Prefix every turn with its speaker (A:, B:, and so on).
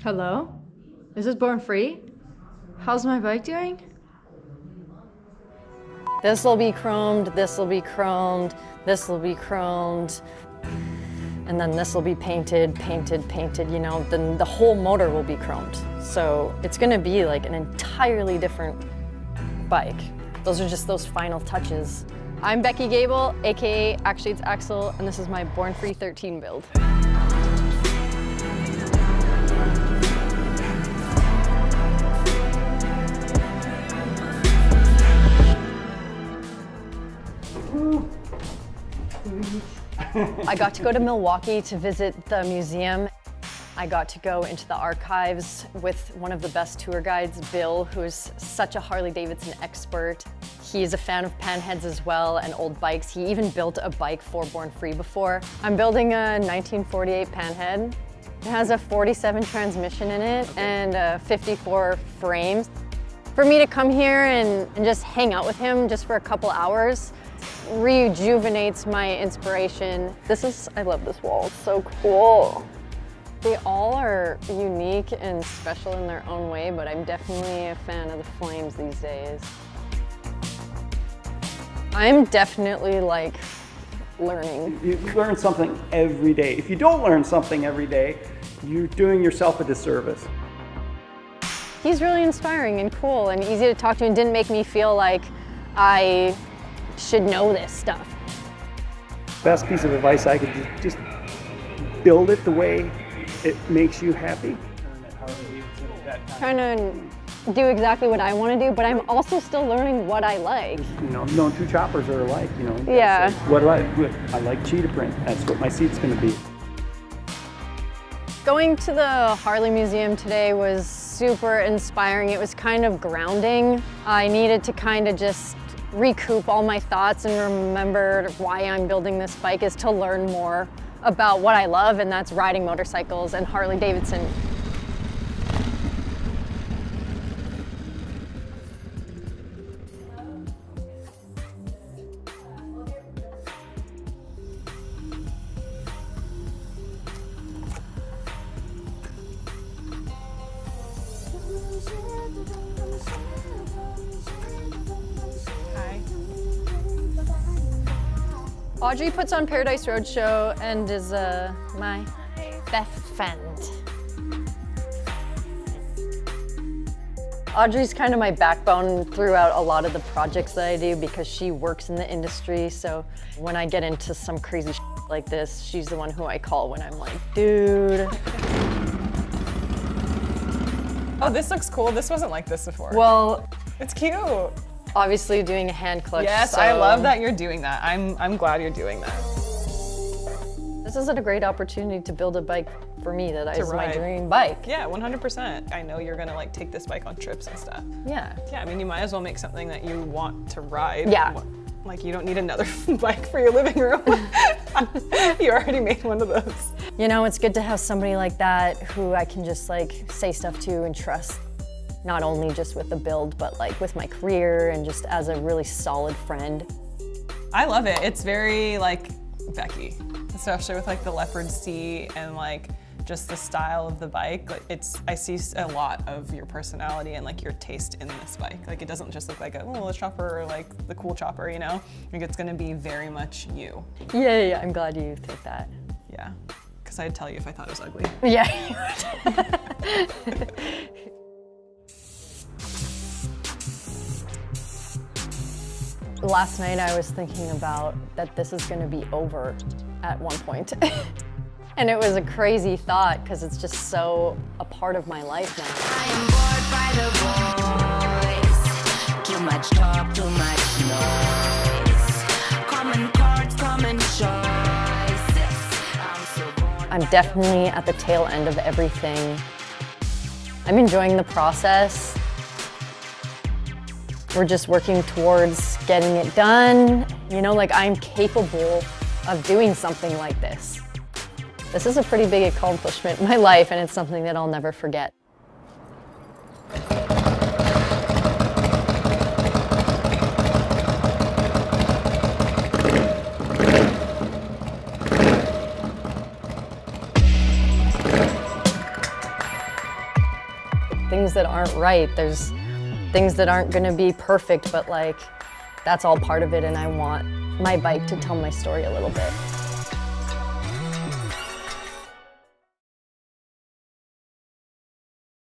A: Hello? Is this Born Free? How's my bike doing?
B: This will be chromed, this will be chromed, this will be chromed, and then this will be painted, you know, then the whole motor will be chromed. So it's gonna be like an entirely different bike. Those are just those final touches. I'm Becky Goebel, AKA Actually It's Axel, and this is my Born Free 13 build. I got to go to Milwaukee to visit the museum. I got to go into the archives with one of the best tour guides, Bill, who's such a Harley-Davidson expert. He's a fan of Panheads as well and old bikes. He even built a bike for Born Free before. I'm building a 1948 Panhead. It has a 47 transmission in it and 54 frames. For me to come here and just hang out with him just for a couple hours rejuvenates my inspiration. I love this wall, it's so cool. They all are unique and special in their own way, but I'm definitely a fan of the flames these days. I'm definitely like learning.
C: You learn something every day. If you don't learn something every day, you're doing yourself a disservice.
B: He's really inspiring and cool and easy to talk to and didn't make me feel like I should know this stuff.
C: Best piece of advice I could just build it the way it makes you happy.
B: Trying to do exactly what I want to do, but I'm also still learning what I like.
C: You know, no two choppers are alike, you know.
B: Yeah.
C: What do I like cheetah print. That's what my seat's going to be.
B: Going to the Harley Museum today was super inspiring. It was kind of grounding. I needed to kind of just recoup all my thoughts and remember why I'm building this bike is to learn more about what I love, and that's riding motorcycles and Harley-Davidson. Audrey puts on Paradise Roadshow and is my best friend. Audrey's kind of my backbone throughout a lot of the projects that I do because she works in the industry. So when I get into some crazy shit like this, she's the one who I call when I'm like, dude.
D: Oh, this looks cool. This wasn't like this before.
B: Well,
D: it's cute.
B: Obviously doing a hand clutch.
D: Yes,
B: so
D: I love that you're doing that. I'm glad you're doing that.
B: This is a great opportunity to build a bike for me that is my
D: ride.
B: Dream bike.
D: Yeah, 100%. I know you're gonna like take this bike on trips and stuff.
B: Yeah.
D: Yeah, I mean, you might as well make something that you want to ride.
B: Yeah.
D: Like you don't need another bike for your living room. You already made one of those.
B: You know, it's good to have somebody like that who I can just like say stuff to and trust. Not only just with the build, but like with my career and just as a really solid friend.
D: I love it. It's very like Becky, especially with like the leopard seat and like just the style of the bike. Like I see a lot of your personality and like your taste in this bike. Like it doesn't just look like a chopper or like the cool chopper, you know? Like it's gonna be very much you.
B: Yeah, I'm glad you think that.
D: Yeah, because I'd tell you if I thought it was ugly.
B: Yeah. Last night I was thinking about that this is going to be over at one point. And it was a crazy thought because it's just so a part of my life now.
E: I am bored by the voice. Too much talk, too much noise. Common cards, common choices. I'm so bored.
B: I'm definitely at the tail end of everything. I'm enjoying the process. We're just working towards getting it done. You know, like I'm capable of doing something like this. This is a pretty big accomplishment in my life, and it's something that I'll never forget. things that aren't right. There's things that aren't gonna be perfect, but like, that's all part of it, and I want my bike to tell my story a little bit.